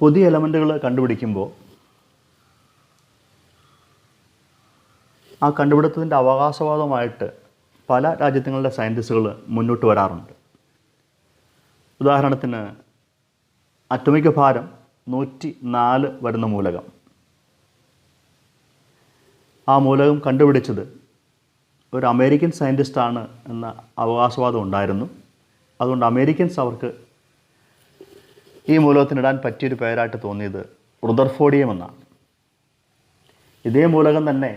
പുതിയ എലമെൻറ്റുകൾ കണ്ടുപിടിക്കുമ്പോൾ ആ കണ്ടുപിടുത്തത്തിൻ്റെ അവകാശവാദമായിട്ട് പല രാജ്യങ്ങളുടെ സയൻറ്റിസ്റ്റുകൾ മുന്നോട്ട് വരാറുണ്ട്. ഉദാഹരണത്തിന് അറ്റോമിക് ഭാരം 104 വരുന്ന മൂലകം. ആ മൂലകം കണ്ടുപിടിച്ചത് ഒരു അമേരിക്കൻ സയൻറ്റിസ്റ്റാണ് എന്ന അവകാശവാദം ഉണ്ടായിരുന്നു. അതുകൊണ്ട് അമേരിക്കൻസ് അവർക്ക് ഈ മൂലകത്തിനിടാൻ പറ്റിയൊരു പേരായിട്ട് തോന്നിയത് റുദർഫോർഡിയം എന്നാണ്. ഇതേ മൂലകം തന്നെ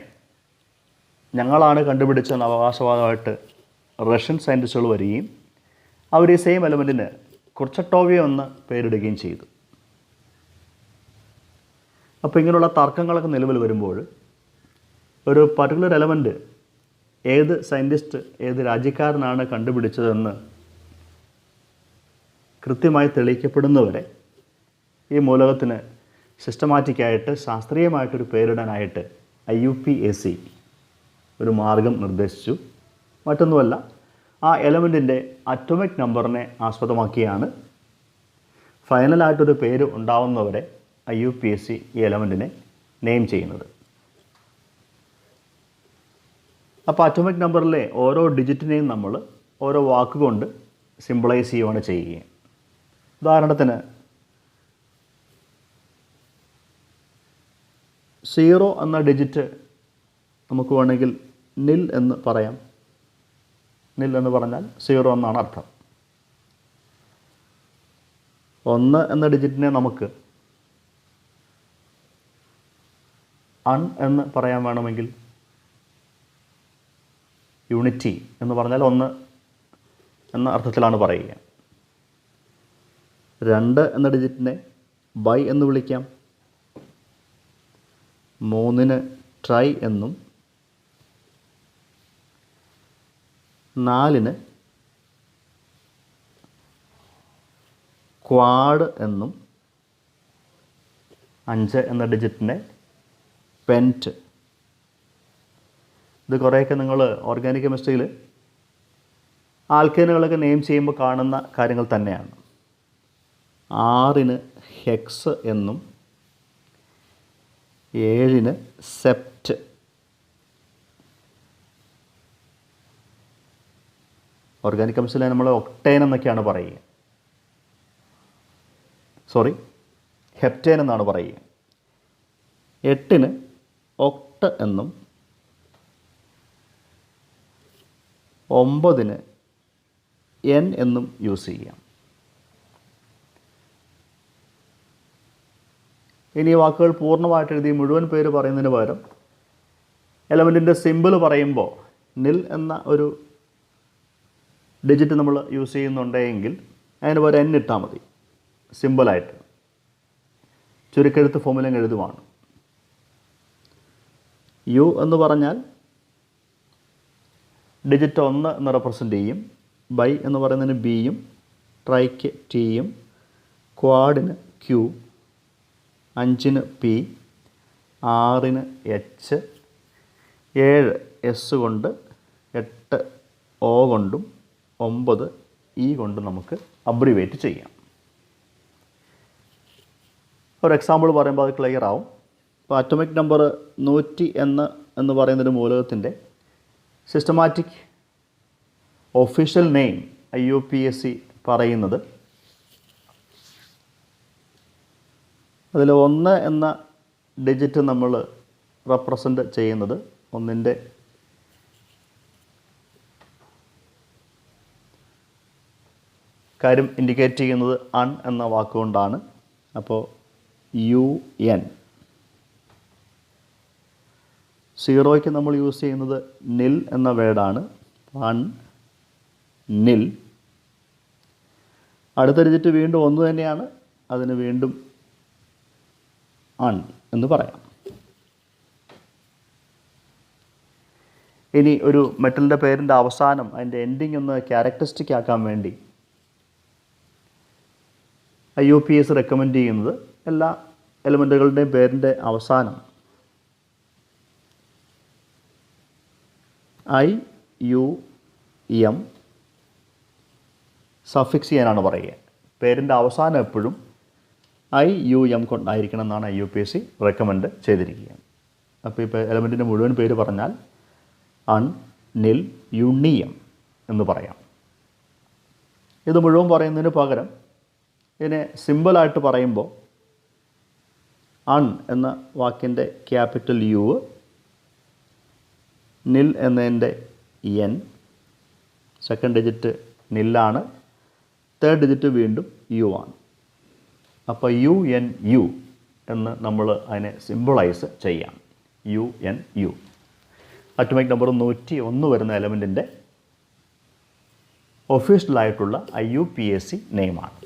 ഞങ്ങളാണ് കണ്ടുപിടിച്ചെന്ന അവകാശവാദമായിട്ട് റഷ്യൻ സയൻറ്റിസ്റ്റുകൾ വരികയും അവർ ഈ സെയിം എലമെൻറ്റിന് കുർച്ചട്ടോവിയം എന്ന് പേരിടുകയും ചെയ്തു. അപ്പോൾ ഇങ്ങനെയുള്ള തർക്കങ്ങളൊക്കെ നിലവിൽ വരുമ്പോൾ ഒരു പർട്ടിക്കുലർ എലമെൻറ്റ് ഏത് സയൻറ്റിസ്റ്റ് ഏത് രാജ്യക്കാരനാണ് കണ്ടുപിടിച്ചതെന്ന് കൃത്യമായി തെളിയിക്കപ്പെടുന്നവരെ ഈ മൂലകത്തിന് സിസ്റ്റമാറ്റിക്കായിട്ട് ശാസ്ത്രീയമായിട്ടൊരു പേരിടാനായിട്ട് IUPAC ഒരു മാർഗം നിർദ്ദേശിച്ചു. മറ്റൊന്നുമല്ല, ആ എലമെൻറ്റിൻ്റെ അറ്റോമിക് നമ്പറിനെ ആസ്പദമാക്കിയാണ് ഫൈനലായിട്ടൊരു പേര് ഉണ്ടാവുന്നവരെ IUPAC ഈ എലമെൻറ്റിനെ നെയിം ചെയ്യുന്നത്. അപ്പോൾ അറ്റോമിക് നമ്പറിലെ ഓരോ ഡിജിറ്റിനെയും നമ്മൾ ഓരോ വാക്കുകൊണ്ട് സിംബിളൈസ് ചെയ്യുകയാണ് ചെയ്യുക. ഉദാഹരണത്തിന് 0 എന്ന ഡിജിറ്റ് നമുക്ക് വേണമെങ്കിൽ നിൽ എന്ന് പറയാം. നിൽ എന്ന് പറഞ്ഞാൽ 0 എന്നാണ് അർത്ഥം. 1 എന്ന ഡിജിറ്റിനെ നമുക്ക് അൺ എന്ന് പറയാൻ വേണമെങ്കിൽ യൂണിറ്റി എന്ന് പറഞ്ഞാൽ 1 എന്ന അർത്ഥത്തിലാണ് പറയുക. 2 എന്ന ഡിജിറ്റിനെ ബൈ എന്ന് വിളിക്കാം. 3 ട്രൈ എന്നും 4 ക്വാഡ് എന്നും 5 എന്ന ഡിജിറ്റിനെ പെൻറ്റ്. ഇത് കുറേയൊക്കെ നിങ്ങൾ ഓർഗാനിക് കെമിസ്ട്രിയിൽ ആൽക്കേനുകളൊക്കെ നെയിം ചെയ്യുമ്പോൾ കാണുന്ന കാര്യങ്ങൾ തന്നെയാണ്. 6 ഹെക്സ് എന്നും 7 സെപ്റ്റ്. ഓർഗാനിക് കെമിസ്ട്രിയിൽ നമ്മൾ ഒക്ടേൻ എന്നൊക്കെയാണ് പറയുക. ഹെപ്റ്റേൻ എന്നാണ് പറയുക. 8 ഒക്ട് എന്നും 9 എൻ എന്നും യൂസ് ചെയ്യാം. ഇനി ഈ വാക്കുകൾ പൂർണ്ണമായിട്ട് എഴുതി മുഴുവൻ പേര് പറയുന്നതിന് പകരം എലമെൻറ്റിൻ്റെ സിമ്പിൾ പറയുമ്പോൾ നിൽ എന്ന ഒരു ഡിജിറ്റ് നമ്മൾ യൂസ് ചെയ്യുന്നുണ്ടെങ്കിൽ അതിന് പകരം എൻ ഇട്ടാൽ മതി. സിമ്പിളായിട്ട് ചുരുക്കെഴുത്ത് ഫോമിലും എഴുതുവാണ്. യു എന്ന് പറഞ്ഞാൽ ഡിജിറ്റ് 1 എന്ന് റെപ്രസെൻ്റ് ചെയ്യും. ബൈ എന്ന് പറയുന്നതിന് ബിയും, ട്രൈക്ക് ടിയും, ക്വാഡിന് ക്യൂ, 5 പി, 6 എച്ച്, 7 എസ് കൊണ്ട്, 8 ഒ കൊണ്ടും 9 ഇ കൊണ്ടും നമുക്ക് അബ്രിവേറ്റ് ചെയ്യാം. ഒരു എക്സാമ്പിൾ പറയുമ്പോൾ അത് ക്ലിയർ ആവും. ഇപ്പോൾ അറ്റോമിക് നമ്പർ 100 എന്ന് പറയുന്നൊരു മൂലകത്തിൻ്റെ സിസ്റ്റമാറ്റിക് ഒഫീഷ്യൽ നെയിം IUPAC പറയുന്നത് അതിൽ 1 എന്ന ഡിജിറ്റ് നമ്മൾ റെപ്രസെൻ്റ് ചെയ്യുന്നത് 1ൻ്റെ കാര്യം ഇൻഡിക്കേറ്റ് ചെയ്യുന്നത് അൺ എന്ന വാക്കുകൊണ്ടാണ്. അപ്പോൾ UN. 0യ്ക്ക് നമ്മൾ യൂസ് ചെയ്യുന്നത് നിൽ എന്ന വേർഡാണ്. 1 നിൽ. അടുത്ത ഡിജിറ്റ് വീണ്ടും 1 തന്നെയാണ്. അതിന് വീണ്ടും അൺ എന്ന് പറയാം. ഇനി ഒരു മെറ്റലിൻ്റെ പേരിൻ്റെ അവസാനം അതിൻ്റെ എൻഡിങ് ഒന്ന് ക്യാരക്ടറിസ്റ്റിക് ആക്കാൻ വേണ്ടി IUPAC റെക്കമെൻഡ് ചെയ്യുന്നത് എല്ലാ എലമെൻറ്റുകളുടെയും പേരിൻ്റെ അവസാനം IUM സഫിക്സ് ചെയ്യാനാണ് പറയുക. പേരിൻ്റെ അവസാനം എപ്പോഴും IUM കൊണ്ടായിരിക്കണം എന്നാണ് IUPAC റെക്കമെൻഡ് ചെയ്തിരിക്കുക. അപ്പോൾ ഇപ്പോൾ എലമെൻറ്റിൻ്റെ മുഴുവൻ പേര് പറഞ്ഞാൽ അൺ നിൽ യുണിയം എന്ന് പറയാം. ഇത് മുഴുവൻ പറയുന്നതിന് പകരം ഇതിനെ സിമ്പിളായിട്ട് പറയുമ്പോൾ അൺ എന്ന വാക്കിൻ്റെ ക്യാപിറ്റൽ യു, നിൽ എന്നതിൻ്റെ എൻ, സെക്കൻഡ് ഡിജിറ്റ് നില്ലാണ്, തേർഡ് ഡിജിറ്റ് വീണ്ടും യു ആണ്. അപ്പോൾ UNU എന്ന് നമ്മൾ അതിനെ സിമ്പിളൈസ് ചെയ്യാം. UNU അറ്റോമിക് നമ്പർ 101 വരുന്ന എലമെൻറ്റിൻ്റെ ഒഫീഷ്യലായിട്ടുള്ള IUPAC നെയിമാണ്.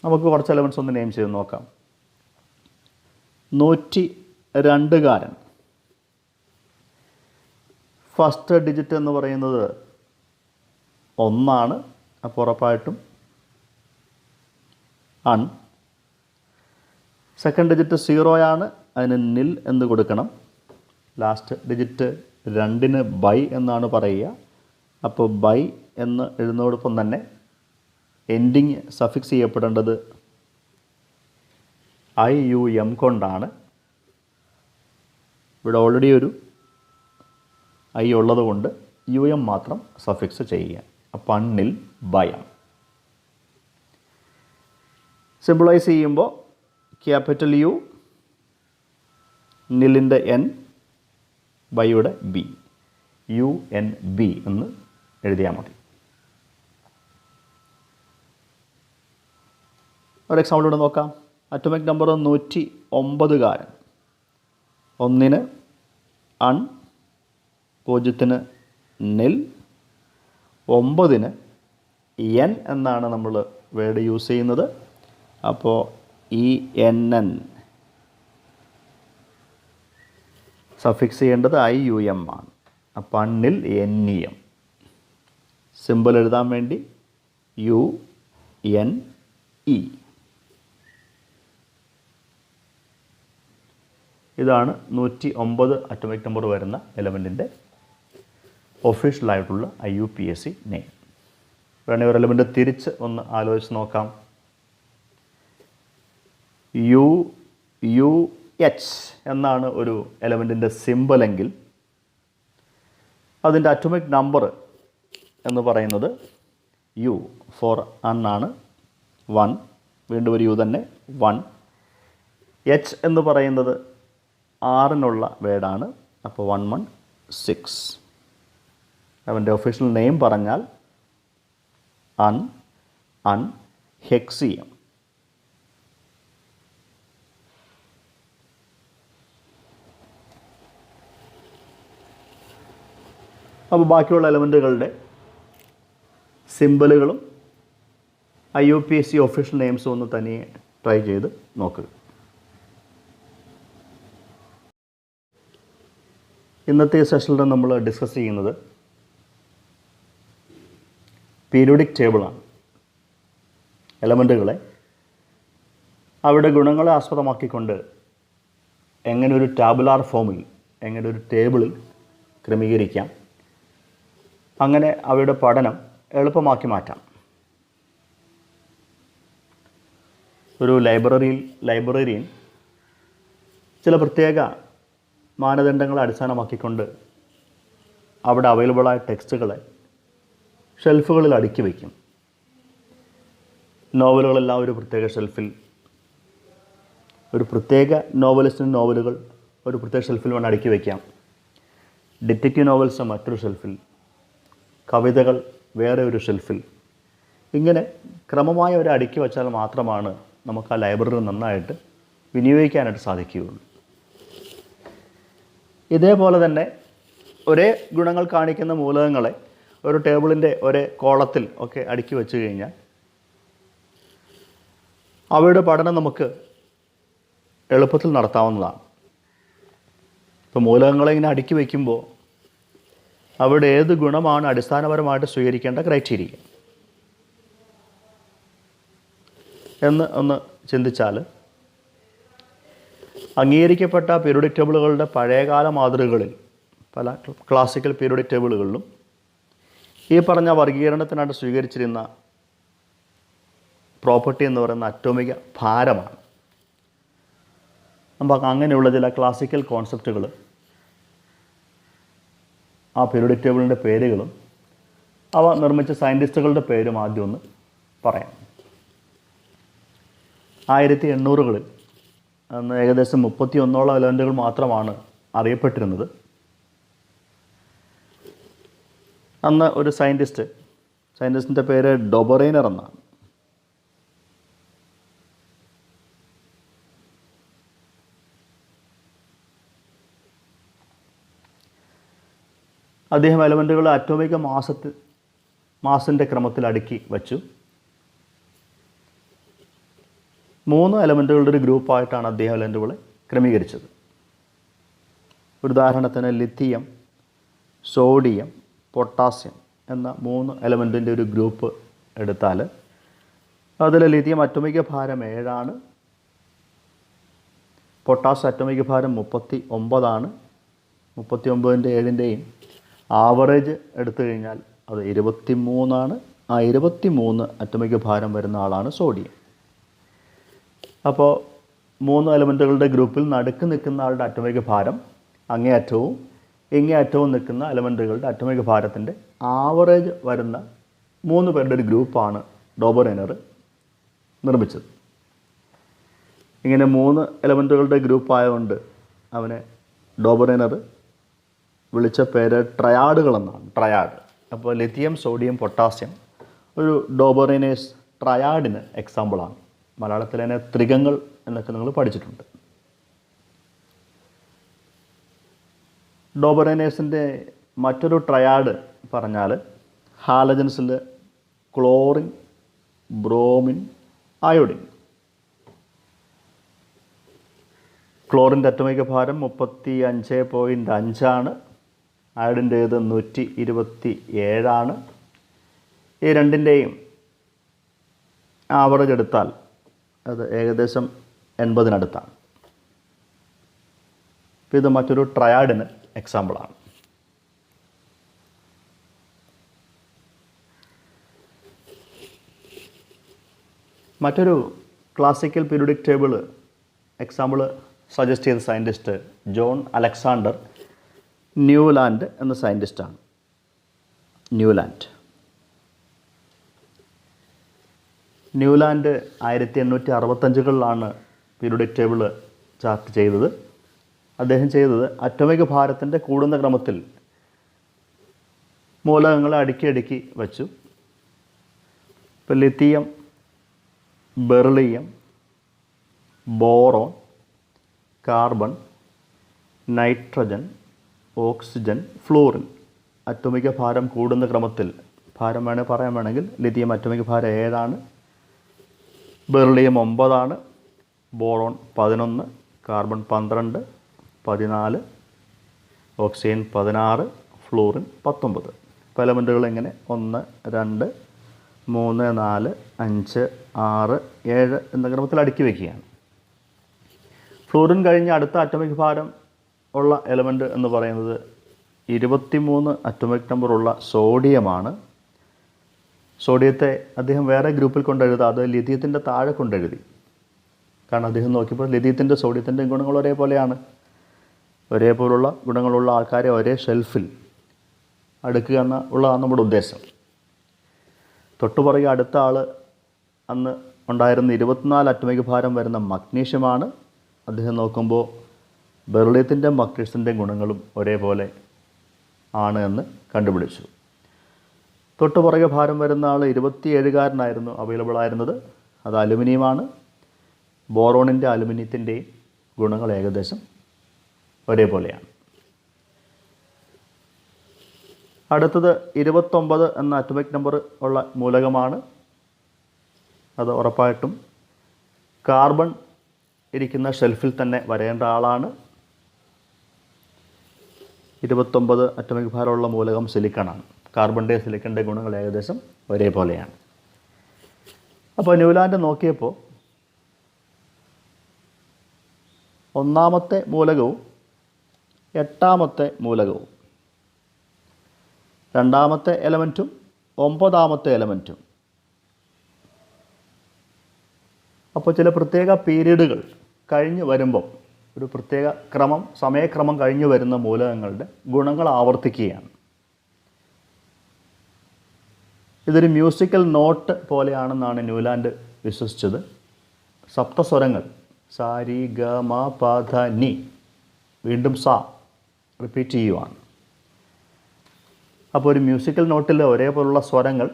നമുക്ക് കുറച്ച് എലമെൻറ്റ്സ് ഒന്ന് നെയിം ചെയ്ത് നോക്കാം. 102 ഫസ്റ്റ് ഡിജിറ്റ് എന്ന് പറയുന്നത് 1 അപ്പോൾ ഉറപ്പായിട്ടും അൺ. സെക്കൻഡ് ഡിജിറ്റ് 0 അതിന് നിൽ എന്ന് കൊടുക്കണം. ലാസ്റ്റ് ഡിജിറ്റ് 2 ബൈ എന്നാണ് പറയുക. അപ്പോൾ ബൈ എന്ന് എഴുതുന്നതോടൊപ്പം തന്നെ എൻഡിങ് സഫിക്സ് ചെയ്യപ്പെടേണ്ടത് IUM കൊണ്ടാണ്. ഇവിടെ ഓൾറെഡി ഒരു I ഉള്ളത് കൊണ്ട് UM മാത്രം സഫിക്സ് ചെയ്യുക. അപ്പോൾ അണ്ണിൽ ഭയം. സിമ്പിളൈസ് ചെയ്യുമ്പോൾ capital U, നിലിൻ്റെ N, ബൈയുടെ B, UNB എന്ന് എഴുതിയാൽ മതി. ഒരു എക്സാമ്പിൾ ഇവിടെ നോക്കാം. അറ്റോമിക് നമ്പർ 109 1 അൺ, 0 നിൽ, 9 എൻ എന്നാണ് നമ്മൾ വേർഡ് യൂസ് ചെയ്യുന്നത്. അപ്പോൾ ENN സഫിക്സ് ചെയ്യേണ്ടത് IUM ആണ്. അപ്പോൾ അണ്ണിൽ NEM. സിമ്പിൾ എഴുതാൻ വേണ്ടി UNE. ഇതാണ് 109 അറ്റോമിക് നമ്പർ വരുന്ന എലമെൻറ്റിൻ്റെ ഒഫീഷ്യലായിട്ടുള്ള IUPAC നെയിം. വേണമെങ്കിൽ ഒരു എലമെൻറ്റ് തിരിച്ച് ഒന്ന് ആലോചിച്ച് നോക്കാം. UH എന്നാണ് ഒരു എലമെൻറ്റിൻ്റെ സിമ്പിളെങ്കിൽ അതിൻ്റെ അറ്റോമിക് നമ്പർ എന്ന് പറയുന്നത് U ഫോർ അണ്ണാണ്, 1. വീണ്ടും ഒരു U തന്നെ, 1. H എന്ന് പറയുന്നത് 6 വേർഡാണ്. അപ്പോൾ 116. അവൻ്റെ ഒഫീഷ്യൽ നെയിം പറഞ്ഞാൽ ഹെക്സിയം. അപ്പോൾ ബാക്കിയുള്ള എലമെൻറ്റുകളുടെ സിമ്പിളുകളും IUPAC ഒഫീഷ്യൽ നെയിംസും ഒന്ന് തനിയെ ട്രൈ ചെയ്ത് നോക്കുക. ഇന്നത്തെ സെഷനിൽ നമ്മൾ ഡിസ്കസ് ചെയ്യുന്നത് പീരിയോഡിക് ടേബിളാണ്. എലമെൻറ്റുകളെ അവരുടെ ഗുണങ്ങളെ ആസ്പദമാക്കിക്കൊണ്ട് എങ്ങനെ ഒരു ടാബുലാർ ഫോമിൽ, എങ്ങനെ ഒരു ടേബിളിൽ ക്രമീകരിക്കാം, അങ്ങനെ അവയുടെ പഠനം എളുപ്പമാക്കി മാറ്റാം. ഒരു ലൈബ്രറിയൻ ചില പ്രത്യേക മാനദണ്ഡങ്ങളെ അടിസ്ഥാനമാക്കിക്കൊണ്ട് അവിടെ അവൈലബിളായ ടെക്സ്റ്റുകളെ ഷെൽഫുകളിൽ അടുക്കി വയ്ക്കും. നോവലുകളെല്ലാം ഒരു പ്രത്യേക ഷെൽഫിൽ, ഒരു പ്രത്യേക നോവലിസ്റ്റിൻ്റെ നോവലുകൾ ഒരു പ്രത്യേക ഷെൽഫിൽ വേണം അടുക്കി വയ്ക്കാം. ഡിറ്റക്റ്റീവ് നോവൽസ് മറ്റൊരു ഷെൽഫിൽ, കവിതകൾ വേറെ ഒരു ഷെൽഫിൽ. ഇങ്ങനെ ക്രമമായ ഒരു അടുക്കി വച്ചാൽ മാത്രമാണ് നമുക്ക് ആ ലൈബ്രറി നന്നായിട്ട് വിനിയോഗിക്കാനായിട്ട് സാധിക്കുകയുള്ളൂ. ഇതേപോലെ തന്നെ ഒരേ ഗുണങ്ങൾ കാണിക്കുന്ന മൂലകങ്ങളെ ഒരു ടേബിളിൻ്റെ ഒരേ കോളത്തിൽ ഒക്കെ അടുക്കി വെച്ച് കഴിഞ്ഞാൽ അവയുടെ പഠനം നമുക്ക് എളുപ്പത്തിൽ നടത്താവുന്നതാണ്. ഇപ്പോൾ മൂലകങ്ങളെ ഇങ്ങനെ അടുക്കി വയ്ക്കുമ്പോൾ അവിടെ ഏത് ഗുണമാണ് അടിസ്ഥാനപരമായിട്ട് സ്വീകരിക്കേണ്ട ക്രൈറ്റീരിയ എന്ന് ഒന്ന് ചിന്തിച്ചാൽ അംഗീകരിക്കപ്പെട്ട പീരിയോഡിക് ടേബിളുകളുടെ പഴയകാല മാതൃകകളിൽ പല ക്ലാസിക്കൽ പീരിയോഡിക് ടേബിളുകളിലും ഈ പറഞ്ഞ വർഗീകരണത്തിനായിട്ട് സ്വീകരിച്ചിരുന്ന പ്രോപ്പർട്ടി എന്ന് പറയുന്ന അറ്റോമിക ഭാരമാണ്. നമുക്ക് അങ്ങനെയുള്ള ചില ക്ലാസിക്കൽ കോൺസെപ്റ്റുകൾ, ആ പീരിയോഡിക് ടേബിളിൻ്റെ പേരുകളും അവ നിർമ്മിച്ച സയൻറ്റിസ്റ്റുകളുടെ പേരും ആദ്യം ഒന്ന് പറയാം. 1800-കളിൽ അന്ന് ഏകദേശം 31 എലമെൻറ്റുകൾ മാത്രമാണ് അറിയപ്പെട്ടിരുന്നത്. അന്ന് ഒരു സയൻറ്റിസ്റ്റിൻ്റെ പേര് ഡൊബറൈനർ എന്നാണ്. അദ്ദേഹം എലമെൻറ്റുകളെ അറ്റോമിക മാസിൻ്റെ ക്രമത്തിൽ അടുക്കി വച്ചു. 3 എലമെൻറ്റുകളുടെ ഒരു ഗ്രൂപ്പായിട്ടാണ് അദ്ദേഹം എലമെൻറ്റുകളെ ക്രമീകരിച്ചത്. ഒരു ഉദാഹരണത്തിന് ലിത്തിയം, സോഡിയം, പൊട്ടാസ്യം എന്ന 3 എലമെൻറ്റിൻ്റെ ഒരു ഗ്രൂപ്പ് എടുത്താൽ അതിൽ ലിത്തിയം അറ്റോമിക ഭാരം 7 പൊട്ടാസ്യം അറ്റോമിക ഭാരം 39 39ൻ്റെ 7ൻ്റെയും ആവറേജ് എടുത്തു കഴിഞ്ഞാൽ അത് 23 ആ 23 അറ്റോമിക ഭാരം വരുന്ന ആളാണ് സോഡിയം. അപ്പോൾ 3 എലമെൻറ്റുകളുടെ ഗ്രൂപ്പിൽ നടുക്ക് നിൽക്കുന്ന ആളുടെ അറ്റോമിക ഭാരം അങ്ങേയറ്റവും ഇങ്ങേയറ്റവും നിൽക്കുന്ന എലമെൻറ്റുകളുടെ അറ്റോമിക ഭാരത്തിൻ്റെ ആവറേജ് വരുന്ന 3 പേരുടെ ഒരു ഗ്രൂപ്പാണ് ഡൊബറൈനർ നിർമ്മിച്ചത്. ഇങ്ങനെ 3 എലമെൻറ്റുകളുടെ ഗ്രൂപ്പായതുകൊണ്ട് അവനെ ഡൊബറൈനർ വിളിച്ച പേര് ട്രയാഡുകളെന്നാണ്. ട്രയാഡ്. അപ്പോൾ ലിത്തിയം, സോഡിയം, പൊട്ടാസ്യം ഒരു ഡോബറൈനേഴ്സ് ട്രയാഡിന് എക്സാമ്പിളാണ്. മലയാളത്തിൽ തന്നെ ത്രികങ്ങൾ എന്നൊക്കെ നിങ്ങൾ പഠിച്ചിട്ടുണ്ട്. ഡോബറൈനേഴ്സിൻ്റെ മറ്റൊരു ട്രയാഡ് പറഞ്ഞാൽ ഹാലജൻസിൽ ക്ലോറിൻ, ബ്രോമിൻ, അയോഡിൻ. ക്ലോറിൻ്റെ അറ്റോമിക ഭാരം 35.5 അയോഡിൻ്റേത് 127. ഈ രണ്ടിൻ്റെയും ആവറേജ് എടുത്താൽ അത് ഏകദേശം 80-നടുത്താണ്. അപ്പോൾ ഇത് മറ്റൊരു ട്രയാഡിന് എക്സാമ്പിളാണ്. മറ്റൊരു classical periodic table example suggest ചെയ്ത സയൻറ്റിസ്റ്റ് ജോൺ അലക്സാണ്ടർ ന്യൂലാൻഡ് എന്ന സയൻറ്റിസ്റ്റാണ്. ന്യൂലാൻഡ് 1865-കളിലാണ് പീരിയോഡിക് ടേബിൾ ചാർട്ട് ചെയ്തത്. അദ്ദേഹം ചെയ്തത് അറ്റോമിക ഭാരത്തിൻ്റെ കൂടുന്ന ക്രമത്തിൽ മൂലകങ്ങളെ അടുക്കി വച്ചു. ഇപ്പോൾ lithium, beryllium, boron, carbon, nitrogen, oxygen, fluorine അറ്റോമിക ഭാരം കൂടുന്ന ക്രമത്തിൽ ഭാരം പറയാൻ ലിത്തിയം അറ്റോമിക ഭാരം 7, beryllium 9, boron 11, carbon 12, 14, oxygen 16, fluorine 19. ഇപ്പോൾ എലമെൻറ്റുകൾ ഇങ്ങനെ 1, 2, 3, 4, 5, 6, 7 എന്ന ക്രമത്തിൽ അടുക്കി വയ്ക്കുകയാണ്. ഫ്ലൂറിൻ കഴിഞ്ഞ് അടുത്ത അറ്റോമിക് ഭാരം ഉള്ള എലമെൻറ്റ് എന്ന് പറയുന്നത് 23 അറ്റോമിക് നമ്പറുള്ള സോഡിയമാണ്. സോഡിയത്തെ അദ്ദേഹം വേറെ ഗ്രൂപ്പിൽ കൊണ്ടെഴുതാതെ ലിഥിയത്തിൻ്റെ താഴെ കൊണ്ടെഴുതി. കാരണം അദ്ദേഹം നോക്കിയപ്പോൾ ലിഥിയത്തിൻ്റെ സോഡിയത്തിൻ്റെ ഗുണങ്ങൾ ഒരേപോലെയാണ്. ഒരേപോലുള്ള ഗുണങ്ങളുള്ള ആൾക്കാരെ ഒരേ ഷെൽഫിൽ അടുക്കുക ഉള്ളതാണ് നമ്മുടെ ഉദ്ദേശം. തൊട്ടുപുറകെ അടുത്ത ആൾ അന്ന് ഉണ്ടായിരുന്ന 24 അറ്റോമിക് ഭാരം വരുന്ന മഗ്നീഷ്യമാണ്. അദ്ദേഹം നോക്കുമ്പോൾ ബെറിലിയത്തിൻ്റെ മഗ്നീഷ്യത്തിൻ്റെ ഗുണങ്ങളും ഒരേപോലെ ആണ് എന്ന് കണ്ടുപിടിച്ചു. തൊട്ടുപുറകെ ഭാരം വരുന്ന ആൾ 27-കാരനായിരുന്നു അവൈലബിൾ ആയിരുന്നത്. അത് അലുമിനിയമാണ്. ബോറോണിൻ്റെ അലുമിനിയത്തിൻ്റെയും ഗുണങ്ങൾ ഏകദേശം ഒരേപോലെയാണ്. അടുത്തത് 29 എന്ന അറ്റോമിക് നമ്പർ ഉള്ള മൂലകമാണ്. അത് ഉറപ്പായിട്ടും കാർബൺ ഇരിക്കുന്ന ഷെൽഫിൽ തന്നെ വരേണ്ട ആളാണ്. 29 അറ്റോമിക് ഭാരമുള്ള മൂലകം സിലിക്കണാണ്. കാർബണിൻ്റെ സിലിക്കണിൻ്റെ ഗുണങ്ങൾ ഏകദേശം ഒരേപോലെയാണ്. അപ്പോൾ ന്യൂലാൻഡ് നോക്കിയപ്പോൾ ഒന്നാമത്തെ മൂലകവും 8ാമത്തെ മൂലകവും, രണ്ടാമത്തെ എലമെൻറ്റും 9ാമത്തെ എലമെൻറ്റും, അപ്പോൾ ചില പ്രത്യേക പീരീഡുകൾ കഴിഞ്ഞ് വരുമ്പം ഒരു പ്രത്യേക ക്രമം, സമയക്രമം കഴിഞ്ഞു വരുന്ന മൂലകങ്ങളുടെ ഗുണങ്ങൾ ആവർത്തിക്കുകയാണ്. ഇതൊരു മ്യൂസിക്കൽ നോട്ട് പോലെയാണെന്നാണ് ന്യൂലാൻഡ് വിശ്വസിച്ചത്. സപ്തസ്വരങ്ങൾ സാ രി ഗ മ പ ധ നി വീണ്ടും സ റിപ്പീറ്റ് ചെയ്യുവാണ്. അപ്പോൾ ഒരു മ്യൂസിക്കൽ നോട്ടിൽ ഒരേപോലുള്ള സ്വരങ്ങൾ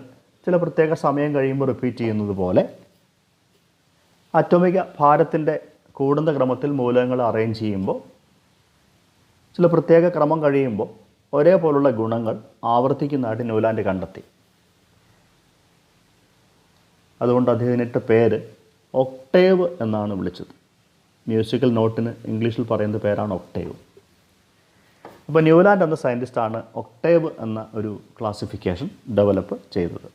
ചില പ്രത്യേക സമയം കഴിയുമ്പോൾ റിപ്പീറ്റ് ചെയ്യുന്നത് പോലെ അറ്റോമിക ഭാരത്തിൻ്റെ കൂടുന്ന ക്രമത്തിൽ മൂലകങ്ങൾ അറേഞ്ച് ചെയ്യുമ്പോൾ ചില പ്രത്യേക ക്രമം കഴിയുമ്പോൾ ഒരേപോലുള്ള ഗുണങ്ങൾ ആവർത്തിക്കുന്നതായിട്ട് ന്യൂലാൻഡ് കണ്ടെത്തി. അതുകൊണ്ട് അദ്ദേഹത്തിനിട്ട പേര് ഒക്ടേവ് എന്നാണ് വിളിച്ചത്. മ്യൂസിക്കൽ നോട്ടിന് ഇംഗ്ലീഷിൽ പറയുന്ന പേരാണ് ഒക്ടേവ്. അപ്പോൾ ന്യൂലാൻഡ് എന്ന സയൻറ്റിസ്റ്റാണ് ഒക്ടേവ് എന്ന ഒരു ക്ലാസിഫിക്കേഷൻ ഡെവലപ്പ് ചെയ്തത്.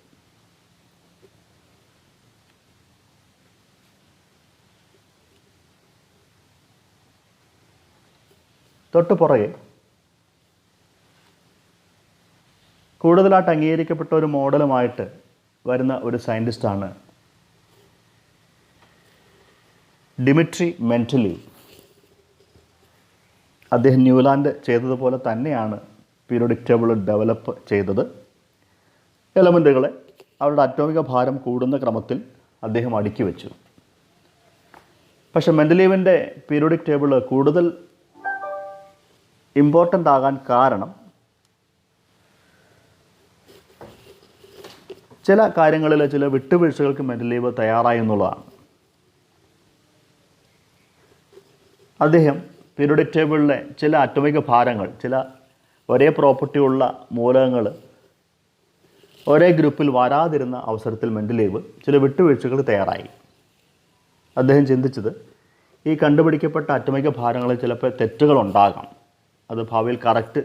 തൊട്ട് പുറകെ കൂടുതലായിട്ട് അംഗീകരിക്കപ്പെട്ട ഒരു മോഡലുമായിട്ട് വരുന്ന ഒരു സയൻറ്റിസ്റ്റാണ് ഡിമിട്രി മെൻഡലീവ്. അദ്ദേഹം ന്യൂലാൻഡ് ചെയ്തതുപോലെ തന്നെയാണ് പീരിയോഡിക് ടേബിൾ ഡെവലപ്പ് ചെയ്തത്. എലമെൻറ്റുകളെ അവരുടെ അറ്റോമിക ഭാരം കൂടുന്ന ക്രമത്തിൽ അദ്ദേഹം അടുക്കി വെച്ചു. പക്ഷേ മെൻഡലീവിൻ്റെ പീരിയോഡിക് ടേബിൾ കൂടുതൽ ഇമ്പോർട്ടൻ്റ് ആകാൻ കാരണം ചില കാര്യങ്ങളിൽ ചില വിട്ടുവീഴ്ചകൾക്ക് മെൻഡലീവ് തയ്യാറായി എന്നുള്ളതാണ്. അദ്ദേഹം പീരിയോഡിക് ടേബിളിലെ ചില അറ്റോമിക ഭാരങ്ങൾ, ചില ഒരേ പ്രോപ്പർട്ടി ഉള്ള മൂലകങ്ങൾ ഒരേ ഗ്രൂപ്പിൽ വരാതിരുന്ന അവസരത്തിൽ മെൻഡലീവ് ചില വിട്ടുവീഴ്ചകൾ തയ്യാറായി. അദ്ദേഹം ചിന്തിച്ചത് ഈ കണ്ടുപിടിക്കപ്പെട്ട അറ്റോമിക ഭാരങ്ങളിൽ ചിലപ്പോൾ തെറ്റുകളുണ്ടാകാം, അത് ഭാവിയിൽ കറക്റ്റ്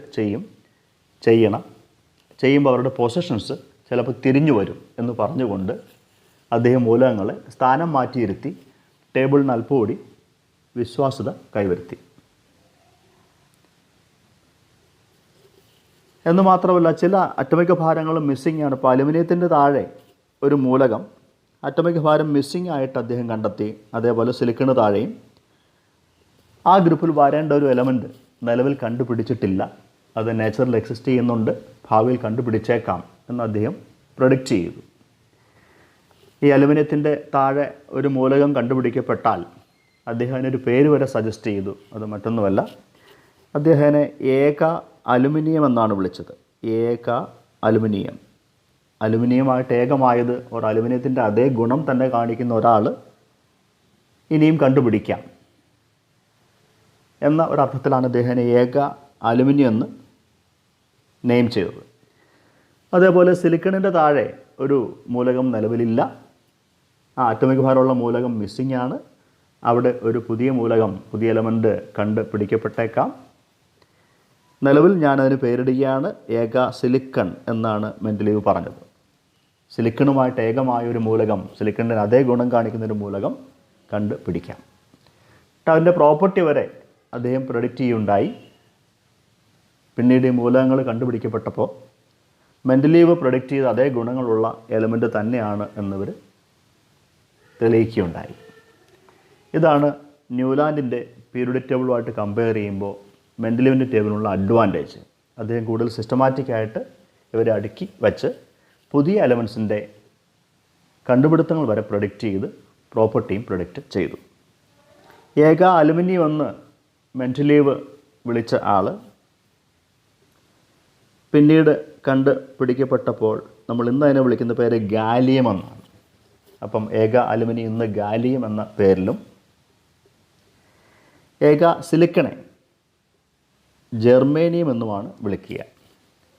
ചെയ്യുമ്പോൾ അവരുടെ പൊസിഷൻസ് ചിലപ്പോൾ തിരിഞ്ഞു വരും എന്ന് പറഞ്ഞുകൊണ്ട് അദ്ദേഹം മൂലകങ്ങളെ സ്ഥാനം മാറ്റിയിരുത്തി ടേബിളിന് അല്പം കൂടി വിശ്വാസ്യത കൈവരുത്തി. എന്ന് മാത്രമല്ല, ചില അറ്റോമിക ഭാരങ്ങൾ മിസ്സിംഗ് ആണ്. ഇപ്പോൾ അലുമിനിയത്തിൻ്റെ താഴെ ഒരു മൂലകം അറ്റോമിക ഭാരം മിസ്സിംഗ് ആയിട്ട് അദ്ദേഹം കണ്ടെത്തി. അതേപോലെ സിലിക്കണ് താഴെയും ആ ഗ്രൂപ്പിൽ വരേണ്ട ഒരു എലമെൻറ്റ് നിലവിൽ കണ്ടുപിടിച്ചിട്ടില്ല. അത് നേച്ചറിൽ എക്സിസ്റ്റ് ചെയ്യുന്നുണ്ട്, ഭാവിയിൽ കണ്ടുപിടിച്ചേക്കാം എന്ന് അദ്ദേഹം പ്രൊഡിക്റ്റ് ചെയ്തു. ഈ അലുമിനിയത്തിൻ്റെ താഴെ ഒരു മൂലകം കണ്ടുപിടിക്കപ്പെട്ടാൽ അദ്ദേഹം അതിനൊരു പേര് വരെ സജസ്റ്റ് ചെയ്തു. അത് മറ്റൊന്നുമല്ല, അദ്ദേഹത്തിനെ ഏക അലുമിനിയം എന്നാണ് വിളിച്ചത്. ഏക അലുമിനിയം. അലുമിനിയമായിട്ട് ഏകമായത് ഒരു അലുമിനിയത്തിൻ്റെ അതേ ഗുണം തന്നെ കാണിക്കുന്ന ഒരാൾ ഇനിയും കണ്ടുപിടിക്കാം എന്ന ഒരർത്ഥത്തിലാണ് അദ്ദേഹത്തിനെ ഏക അലുമിനിയം എന്ന് നെയിം ചെയ്തത്. അതേപോലെ സിലിക്കണിൻ്റെ താഴെ ഒരു മൂലകം നിലവിലില്ല. ആ അറ്റോമിക് ഭാരമുള്ള മൂലകം മിസ്സിംഗ് ആണ്. അവിടെ ഒരു പുതിയ മൂലകം, പുതിയ എലമെൻറ്റ് കണ്ടുപിടിക്കപ്പെട്ടേക്കാം. നിലവിൽ ഞാനതിന് പേരിടുകയാണ് ഏക സിലിക്കൺ എന്നാണ് മെൻഡലീവ് പറഞ്ഞത്. സിലിക്കണുമായിട്ട് ഏകമായൊരു മൂലകം, സിലിക്കണിൻ്റെ അതേ ഗുണം കാണിക്കുന്നൊരു മൂലകം കണ്ടുപിടിക്കാം. അതിൻ്റെ പ്രോപ്പർട്ടി വരെ അദ്ദേഹം പ്രൊഡിക്റ്റ് ചെയ്യുകയുണ്ടായി. പിന്നീട് ഈ മൂലകങ്ങൾ കണ്ടുപിടിക്കപ്പെട്ടപ്പോൾ മെൻഡലീവ് പ്രൊഡിക്റ്റ് ചെയ്ത അതേ ഗുണങ്ങളുള്ള എലമെൻറ്റ് തന്നെയാണ് എന്നിവർ തെളിയിക്കുകയുണ്ടായി. ഇതാണ് ന്യൂലാൻഡിൻ്റെ പീരിയോഡിക് ടേബിളുമായിട്ട് കമ്പയർ ചെയ്യുമ്പോൾ മെൻഡലീവിൻ്റെ ടേബിളിനുള്ള അഡ്വാൻറ്റേജ്. അദ്ദേഹം കൂടുതൽ സിസ്റ്റമാറ്റിക്കായിട്ട് ഇവരെ അടുക്കി വച്ച് പുതിയ എലമെൻസിൻ്റെ കണ്ടുപിടുത്തങ്ങൾ വരെ പ്രൊഡിക്റ്റ് ചെയ്ത് പ്രോപ്പർട്ടിയും പ്രൊഡിക്റ്റ് ചെയ്തു. ഏക അലുമിനിയം എന്ന് മെൻഡലീവ് വിളിച്ച ആൾ പിന്നീട് കണ്ടുപിടിക്കപ്പെട്ടപ്പോൾ നമ്മൾ ഇന്ന് അതിനെ വിളിക്കുന്ന പേര് ഗാലിയം എന്നാണ്. അപ്പം ഏക അലുമിനിയം ഇന്ന് ഗാലിയം എന്ന പേരിലും ഏക സിലിക്കണെ ജെർമേനിയം എന്നുമാണ് വിളിക്കുക.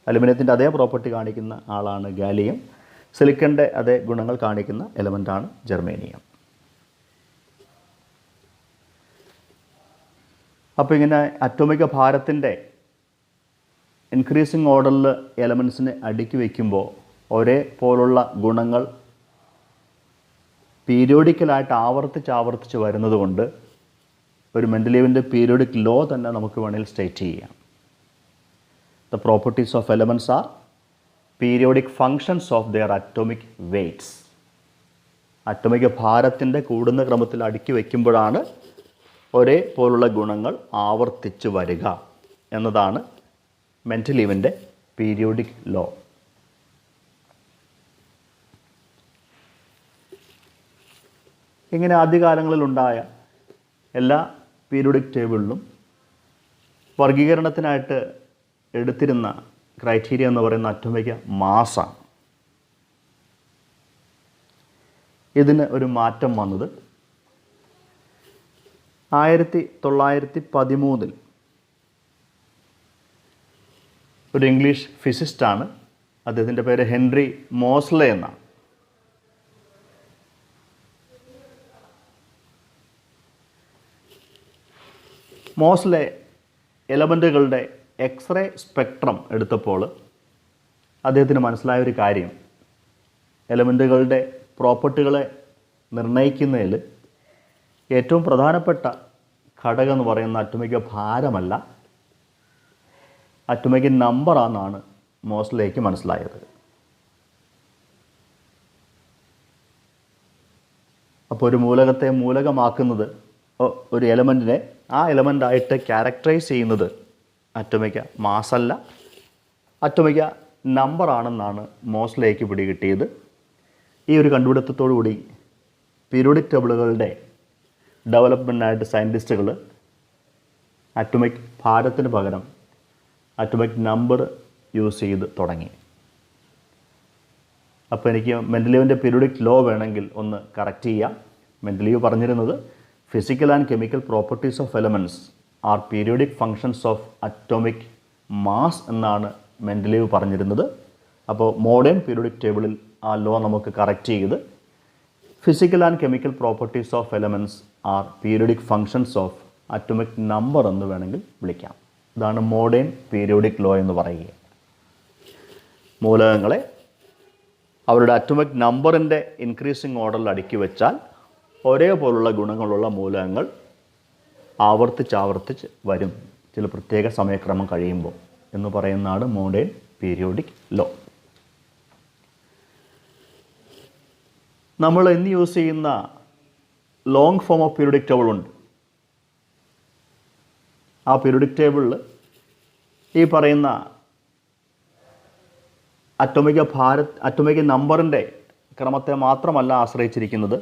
അലുമിനിയത്തിൻ്റെ അതേ പ്രോപ്പർട്ടി കാണിക്കുന്ന ആളാണ് ഗാലിയം. സിലിക്കണിൻ്റെ അതേ ഗുണങ്ങൾ കാണിക്കുന്ന എലമെൻ്റാണ് ജെർമേനിയം. അപ്പോൾ ഇങ്ങനെ അറ്റോമിക ഭാരത്തിൻ്റെ ഇൻക്രീസിങ് ഓർഡറിൽ എലമെൻസിനെ അടുക്കി വയ്ക്കുമ്പോൾ ഒരേ പോലുള്ള ഗുണങ്ങൾ പീരിയോഡിക്കലായിട്ട് ആവർത്തിച്ച് വരുന്നത് കൊണ്ട് ഒരു മെൻഡലീവിൻ്റെ പീരിയോഡിക് ലോ തന്നെ നമുക്ക് വേണമെങ്കിൽ സ്റ്റേറ്റ് ചെയ്യാം. The properties of elements are periodic functions of their atomic weights. അറ്റോമിക ഭാരത്തിൻ്റെ കൂടുന്ന ക്രമത്തിൽ അടുക്കി വയ്ക്കുമ്പോഴാണ് ഒരേപോലുള്ള ഗുണങ്ങൾ ആവർത്തിച്ച് വരിക എന്നതാണ് മെൻഡലീവിൻ്റെ പീരിയോഡിക് ലോ. ഇങ്ങനെ ആദ്യകാലങ്ങളിലുണ്ടായ എല്ലാ പീരിയോഡിക് ടേബിളിലും വർഗീകരണത്തിനായിട്ട് എടുത്തിരുന്ന ക്രൈറ്റീരിയ എന്ന് പറയുന്ന അറ്റോമിക് മാസാണ്. ഇതിന് ഒരു മാറ്റം വന്നത് 1913 ഒരു ഇംഗ്ലീഷ് ഫിസിസ്റ്റാണ്, അദ്ദേഹത്തിൻ്റെ പേര് ഹെൻറി മോസ്ലെ എന്നാണ്. മോസ്ലെ എലമെൻറ്റുകളുടെ എക്സ്റേ സ്പെക്ട്രം എടുത്തപ്പോൾ അദ്ദേഹത്തിന് മനസ്സിലായ ഒരു കാര്യം, എലമെൻറ്റുകളുടെ പ്രോപ്പർട്ടികളെ നിർണ്ണയിക്കുന്നതിൽ ഏറ്റവും പ്രധാനപ്പെട്ട ഘടകം എന്ന് പറയുന്ന അറ്റോമിക ഭാരമല്ല, അറ്റോമിക് നമ്പറാണെന്നാണ് മോസ്ലേക്ക് മനസ്സിലായത്. അപ്പോൾ ഒരു മൂലകത്തെ മൂലകമാക്കുന്നത്, ഒരു എലമെൻറ്റിനെ ആ എലമെൻ്റായിട്ട് ക്യാരക്ടറൈസ് ചെയ്യുന്നത് അറ്റോമിക മാസല്ല, അറ്റോമിക നമ്പറാണെന്നാണ് മോസ്ലേക്ക് പിടികിട്ടിയത്. ഈ ഒരു കണ്ടുപിടുത്തത്തോടുകൂടി പീരിയോഡിക് ടേബിളുകളുടെ ഡെവലപ്മെൻറ്റിനായിട്ട് സയൻറ്റിസ്റ്റുകൾ അറ്റോമിക് ഭാരത്തിന് പകരം അറ്റോമിക് നമ്പർ യൂസ് ചെയ്ത് തുടങ്ങി. അപ്പോൾ എനിക്ക് മെൻഡലീവിൻ്റെ പീരിയോഡിക് ലോ വേണമെങ്കിൽ ഒന്ന് കറക്റ്റ് ചെയ്യാം. മെൻഡലീവ് പറഞ്ഞിരുന്നത് physical and chemical properties of elements are periodic functions of atomic mass എന്നാണ് മെൻഡലീവ് പറഞ്ഞിരുന്നത്. അപ്പോൾ മോഡേൺ പീരിയോഡിക് ടേബിളിൽ ആ ലോ നമുക്ക് കറക്റ്റ് ചെയ്ത് physical and chemical properties of elements are periodic functions of atomic number എന്ന് വേണമെങ്കിൽ വിളിക്കാം. ഇതാണ് മോഡേൺ പീരിയോഡിക് ലോ എന്ന് പറയുക. മൂലകങ്ങളെ അവരുടെ അറ്റോമിക് നമ്പറിൻ്റെ ഇൻക്രീസിങ് ഓർഡറിൽ അടുക്കി വെച്ചാൽ ഒരേപോലുള്ള ഗുണങ്ങളുള്ള മൂലകങ്ങൾ ആവർത്തിച്ച് വരും ചില പ്രത്യേക സമയക്രമം കഴിയുമ്പോൾ എന്ന് പറയുന്നതാണ് മോഡേൺ പീരിയോഡിക് ലോ. നമ്മൾ ഇന്ന് യൂസ് ചെയ്യുന്ന long form of periodic table ഉണ്ട്. ആ പീരിയോഡിക് ടേബിളിൽ ഈ പറയുന്ന അറ്റോമിക് നമ്പറിൻ്റെ ക്രമത്തെ മാത്രമല്ല ആശ്രയിച്ചിരിക്കുന്നത്,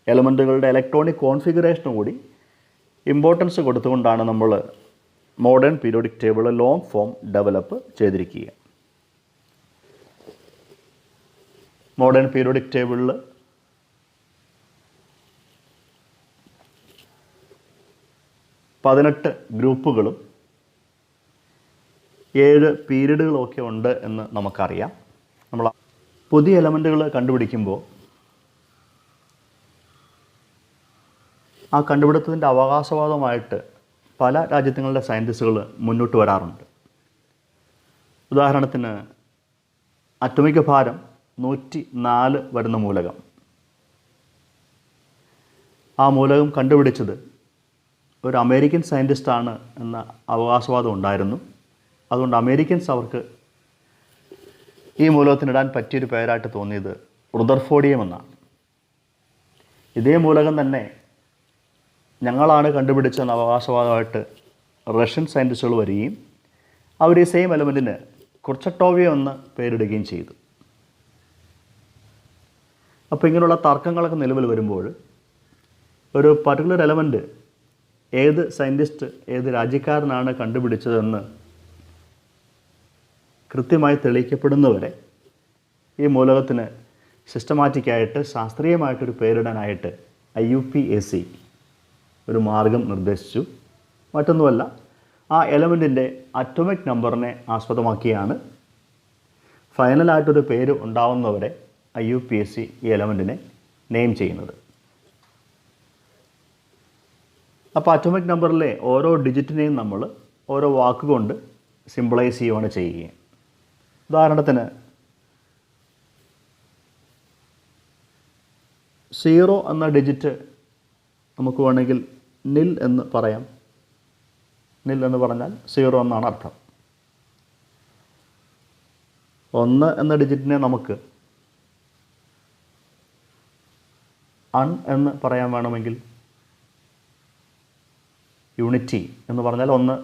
എലമെൻറ്റുകളുടെ ഇലക്ട്രോണിക് കോൺഫിഗറേഷനും കൂടി ഇമ്പോർട്ടൻസ് കൊടുത്തുകൊണ്ടാണ് നമ്മൾ modern periodic table long form develop ചെയ്തിരിക്കുക. മോഡേൺ പീരിയോഡിക് ടേബിളിൽ 18 ഗ്രൂപ്പുകളും 7 പീരീഡുകളൊക്കെ ഉണ്ട് എന്ന് നമുക്കറിയാം. നമ്മൾ പുതിയ എലമെൻറ്റുകൾ കണ്ടുപിടിക്കുമ്പോൾ ആ കണ്ടുപിടുത്തത്തിൻ്റെ അവകാശവാദമായിട്ട് പല രാജ്യങ്ങളുടെ സയൻറ്റിസ്റ്റുകൾ മുന്നോട്ട് വരാറുണ്ട്. ഉദാഹരണത്തിന് അറ്റോമിക് ഭാരം 104 വരുന്ന മൂലകം, ആ മൂലകം കണ്ടുപിടിച്ചത് ഒരു അമേരിക്കൻ സയൻറ്റിസ്റ്റാണ് എന്ന അവകാശവാദം ഉണ്ടായിരുന്നു. അതുകൊണ്ട് അമേരിക്കൻസ് അവർക്ക് ഈ മൂലകത്തിനിടാൻ പറ്റിയൊരു പേരായിട്ട് തോന്നിയത് റുദർഫോർഡിയം എന്നാണ്. ഇതേ മൂലകം തന്നെ ഞങ്ങളാണ് കണ്ടുപിടിച്ചെന്ന അവകാശവാദമായിട്ട് റഷ്യൻ സയൻറ്റിസ്റ്റുകൾ വരികയും അവർ ഈ സെയിം എലമെൻറ്റിന് കുർച്ചട്ടോവിയം എന്ന് പേരിടുകയും ചെയ്തു. അപ്പോൾ ഇങ്ങനെയുള്ള തർക്കങ്ങളൊക്കെ നിലവിൽ വരുമ്പോൾ ഒരു പർട്ടിക്കുലർ എലമെൻറ്റ് ഏത് സയൻറ്റിസ്റ്റ് ഏത് രാജ്യക്കാരനാണ് കണ്ടുപിടിച്ചതെന്ന് കൃത്യമായി തെളിയിക്കപ്പെടുന്നവരെ ഈ മൂലകത്തിന് സിസ്റ്റമാറ്റിക്കായിട്ട് ശാസ്ത്രീയമായിട്ടൊരു പേരിടാനായിട്ട് IUPAC ഒരു മാർഗം നിർദ്ദേശിച്ചു. മറ്റൊന്നുമല്ല, ആ എലമെൻറ്റിൻ്റെ അറ്റോമിക് നമ്പറിനെ ആസ്പദമാക്കിയാണ് ഫൈനലായിട്ടൊരു പേര് ഉണ്ടാവുന്നവരെ IUPAC ഈ എലമെൻറ്റിനെ നെയിം ചെയ്യുന്നത്. അപ്പോൾ അറ്റോമിക് നമ്പറിലെ ഓരോ ഡിജിറ്റിനെയും നമ്മൾ ഓരോ വാക്കുകൊണ്ട് സിംബിളൈസ് ചെയ്യുകയാണ് ചെയ്യുക. ഉദാഹരണത്തിന് 0 എന്ന ഡിജിറ്റ് നമുക്ക് വേണമെങ്കിൽ നിൽ എന്ന് പറയാം. നിൽ എന്ന് പറഞ്ഞാൽ 0 എന്നാണ് അർത്ഥം. 1 എന്ന ഡിജിറ്റിനെ നമുക്ക് അൺ എന്ന് പറയാൻ വേണമെങ്കിൽ യൂണിറ്റി എന്ന് പറഞ്ഞാൽ 1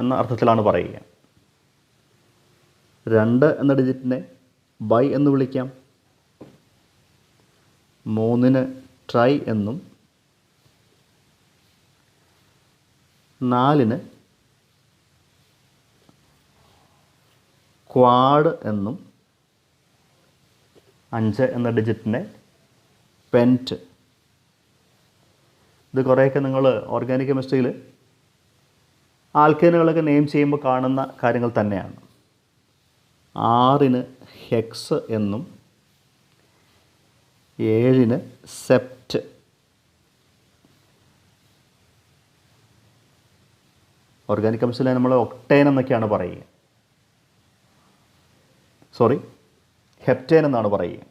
എന്ന അർത്ഥത്തിലാണ് പറയുക. 2 എന്ന ഡിജിറ്റിനെ ബൈ എന്ന് വിളിക്കാം. 3 ട്രൈ എന്നും 4 ക്വാഡ് എന്നും 5 എന്ന ഡിജിറ്റിനെ പെൻറ്റ്. ഇത് കുറേയൊക്കെ നിങ്ങൾ ഓർഗാനിക് കെമിസ്ട്രിയിൽ ആൽക്കേനുകളൊക്കെ നെയിം ചെയ്യുമ്പോൾ കാണുന്ന കാര്യങ്ങൾ തന്നെയാണ്. 6 ഹെക്സ് എന്നും 7 സെപ്റ്റ്. ഓർഗാനിക് കെമിസ്ട്രിയിൽ നമ്മൾ ഒക്ടേൻ എന്നൊക്കെയാണ് പറയുക. ഹെപ്റ്റേൻ എന്നാണ് പറയുക.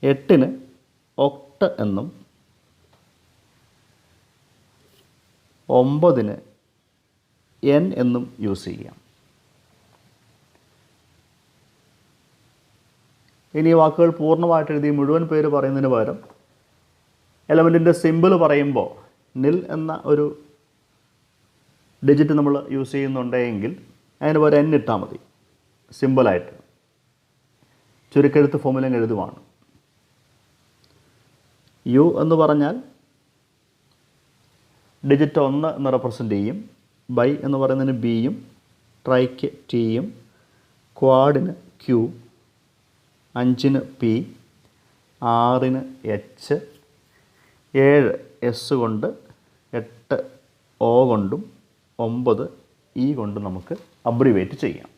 8 ഒക്ട് എന്നും 9 എൻ എന്നും യൂസ് ചെയ്യാം. ഇനി ഈ വാക്കുകൾ പൂർണ്ണമായിട്ട് എഴുതി മുഴുവൻ പേര് പറയുന്നതിന് പകരം എലമെൻറ്റിൻ്റെ സിമ്പിൾ പറയുമ്പോൾ നിൽ എന്ന ഒരു ഡിജിറ്റ് നമ്മൾ യൂസ് ചെയ്യുന്നുണ്ടെങ്കിൽ അതിന് പകരം എൻ ഇട്ടാൽ മതി. സിമ്പിളായിട്ട് ചുരുക്കെഴുത്ത് ഫോമിലും എഴുതുവാണ്. യു എന്ന് പറഞ്ഞാൽ ഡിജിറ്റ് 1 എന്ന് റെപ്രസെൻ്റ് ചെയ്യും. ബൈ എന്ന് പറയുന്നതിന് ബിയും, ട്രൈക്ക് ടിയും, ക്വാഡിന് ക്യൂ, 5 പി, 6 എച്ച്, 7 എസ് കൊണ്ട്, 8 ഒ കൊണ്ടും 9 ഇ കൊണ്ടും നമുക്ക് അബ്രിവേറ്റ് ചെയ്യാം.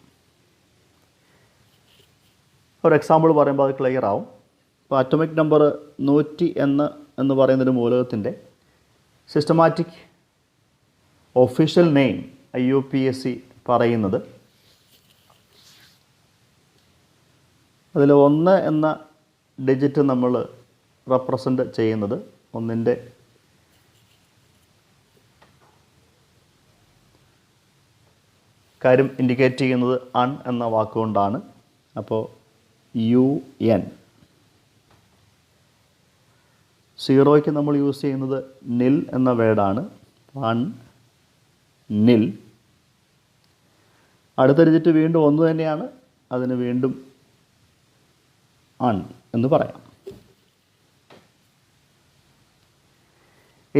ഒരു എക്സാമ്പിൾ പറയുമ്പോൾ അത് ക്ലിയർ ആവും. ഇപ്പോൾ അറ്റോമിക് നമ്പർ 100 എന്ന് പറയുന്നൊരു മൂലകത്തിൻ്റെ സിസ്റ്റമാറ്റിക് ഒഫീഷ്യൽ നെയിം IUPAC പറയുന്നത് അതിൽ 1 എന്ന ഡിജിറ്റ് നമ്മൾ റെപ്രസെൻ്റ് ചെയ്യുന്നത് 1ൻ്റെ കാര്യം ഇൻഡിക്കേറ്റ് ചെയ്യുന്നത് അൺ എന്ന വാക്കുകൊണ്ടാണ്. അപ്പോൾ UN. 0യ്ക്ക് നമ്മൾ യൂസ് ചെയ്യുന്നത് നിൽ എന്ന വേർഡാണ്. 1 നിൽ. അടുത്ത ഡിജിറ്റ് വീണ്ടും 1 തന്നെയാണ്. അതിന് വീണ്ടും അൺ എന്ന് പറയാം.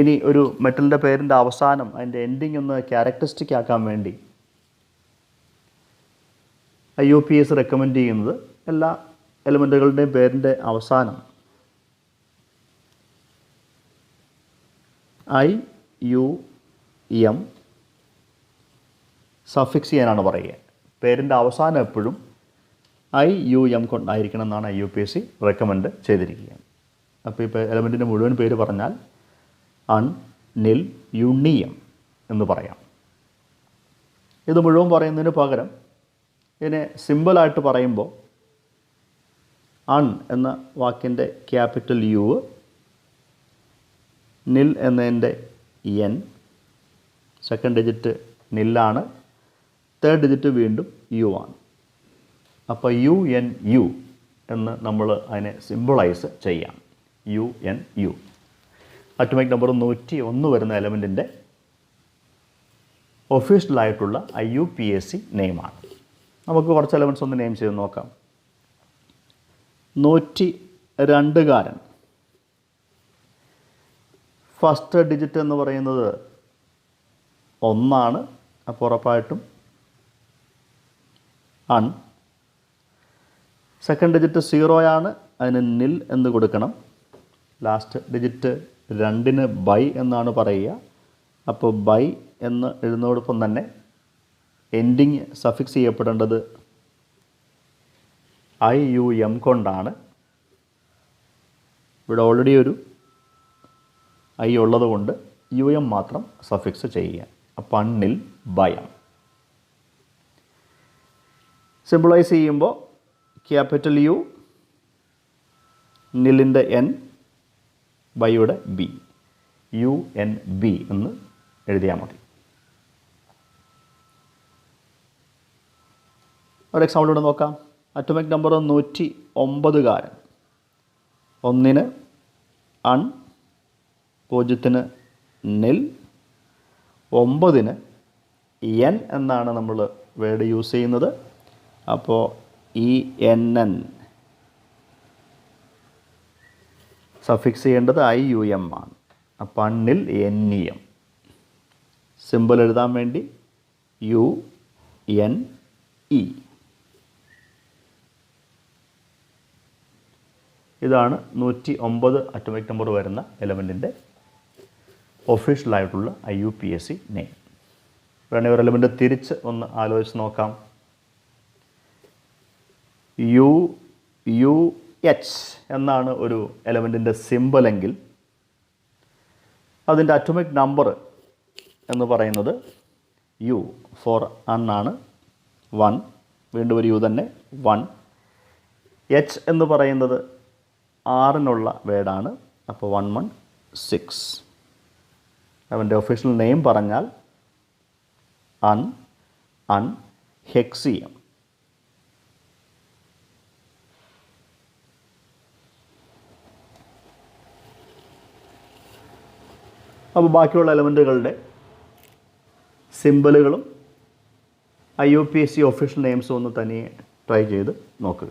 ഇനി ഒരു മെറ്റലിൻ്റെ പേരിൻ്റെ അവസാനം അതിൻ്റെ എൻഡിങ് ഒന്ന് ക്യാരക്ടറിസ്റ്റിക് ആക്കാൻ വേണ്ടി IUPAC റെക്കമെൻഡ് ചെയ്യുന്നത് എല്ലാ എലമെൻറ്റുകളുടെയും പേരിൻ്റെ അവസാനം IUM സഫിക്സ് ചെയ്യാനാണ് പറയുക. പേരിൻ്റെ അവസാനം എപ്പോഴും IUM കൊണ്ടായിരിക്കണം എന്നാണ് IUPAC റെക്കമെൻഡ് ചെയ്തിരിക്കുക. അപ്പോൾ ഇപ്പോൾ എലമെൻറ്റിൻ്റെ മുഴുവൻ പേര് പറഞ്ഞാൽ അൺ നിൽ യുണിയം എന്ന് പറയാം. ഇത് മുഴുവൻ പറയുന്നതിന് പകരം ഇതിനെ സിമ്പിളായിട്ട് പറയുമ്പോൾ അൺ എന്ന വാക്കിൻ്റെ ക്യാപിറ്റൽ യു, നിൽ എന്നതിൻ്റെ എൻ, സെക്കൻഡ് ഡിജിറ്റ് നില്ലാണ്, തേർഡ് ഡിജിറ്റ് വീണ്ടും യു ആണ്. അപ്പോൾ UNU എന്ന് നമ്മൾ അതിനെ സിമ്പിളൈസ് ചെയ്യാം. UNU അറ്റോമിക് നമ്പർ 101 വരുന്ന എലമെൻറ്റിൻ്റെ ഒഫീഷ്യലായിട്ടുള്ള IUPAC നെയിമാണ്. നമുക്ക് കുറച്ച് എലമെൻറ്റ്സ് ഒന്ന് നെയിം ചെയ്ത് നോക്കാം. 102 ഫസ്റ്റ് ഡിജിറ്റ് എന്ന് പറയുന്നത് 1 അപ്പോൾ ഉറപ്പായിട്ടും അൺ. സെക്കൻഡ് ഡിജിറ്റ് 0 അതിന് നിൽ എന്ന് കൊടുക്കണം. ലാസ്റ്റ് ഡിജിറ്റ് 2 ബൈ എന്നാണ് പറയുക. അപ്പോൾ ബൈ എന്ന് എഴുതുന്നതോടൊപ്പം തന്നെ എൻഡിങ് സഫിക്സ് ചെയ്യപ്പെടേണ്ടത് IUM കൊണ്ടാണ്. ഇവിടെ ഓൾറെഡി ഒരു I ഉള്ളത് കൊണ്ട് UM മാത്രം സഫിക്സ് ചെയ്യുക. അപ്പോൾ അണ്ണിൽ ഭയം. സിമ്പിളൈസ് ചെയ്യുമ്പോൾ capital U, നിലിൻ്റെ N, ബൈയുടെ B, UNB എന്ന് എഴുതിയാൽ മതി. ഒരു എക്സാമ്പിൾ ഇവിടെ നോക്കാം. അറ്റോമിക് നമ്പർ 109 1 അൺ, 0 നിൽ, 9 എൻ എന്നാണ് നമ്മൾ വേർഡ് യൂസ് ചെയ്യുന്നത്. അപ്പോൾ ENN സഫിക്സ് ചെയ്യേണ്ടത് IUM ആണ്. അപ്പോൾ അണ്ണിൽ NEM. സിമ്പിൾ എഴുതാൻ വേണ്ടി UNE. ഇതാണ് 109 അറ്റോമിക് നമ്പർ വരുന്ന എലമെൻറ്റിൻ്റെ ഒഫീഷ്യലായിട്ടുള്ള IUPAC നെയിം. വേണമെങ്കിൽ ഒരു എലമെൻറ്റ് തിരിച്ച് ഒന്ന് ആലോചിച്ച് നോക്കാം. UH എന്നാണ് ഒരു എലമെൻറ്റിൻ്റെ സിമ്പലെങ്കിൽ അതിൻ്റെ അറ്റോമിക് നമ്പർ എന്ന് പറയുന്നത് U ഫോർ അണ്ണാണ് 1. വീണ്ടും ഒരു U തന്നെ 1. H എന്ന് പറയുന്നത് ആറിനുള്ള വേർഡാണ്. അപ്പോൾ 116. അവൻ്റെ ഒഫീഷ്യൽ നെയിം പറഞ്ഞാൽ ഹെക്സിയം. അപ്പോൾ ബാക്കിയുള്ള എലമെൻറ്റുകളുടെ സിമ്പലുകളും IUPAC ഒഫീഷ്യൽ നെയിംസും ഒന്ന് തനിയെ ട്രൈ ചെയ്ത് നോക്കുക.